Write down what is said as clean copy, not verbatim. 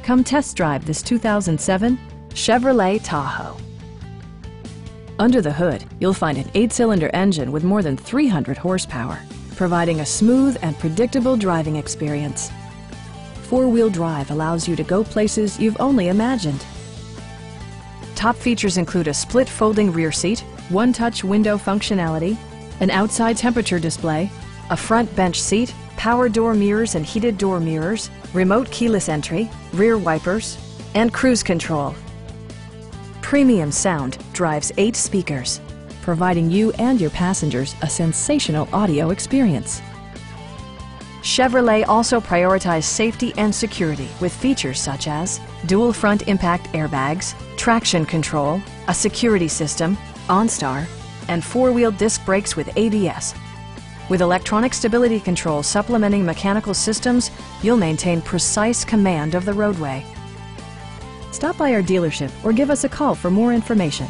Come test drive this 2007 Chevrolet Tahoe. Under the hood, you'll find an 8-cylinder engine with more than 300 horsepower, providing a smooth and predictable driving experience. 4-wheel drive allows you to go places you've only imagined. Top features include a split folding rear seat, one-touch window functionality, an outside temperature display, a front bench seat, power door mirrors and heated door mirrors, remote keyless entry, rear wipers, and cruise control. Premium sound drives 8 speakers, providing you and your passengers a sensational audio experience. Chevrolet also prioritized safety and security with features such as dual front impact airbags, traction control, a security system, OnStar, and 4-wheel disc brakes with ABS. With electronic stability control supplementing mechanical systems, you'll maintain precise command of the roadway. Stop by our dealership or give us a call for more information.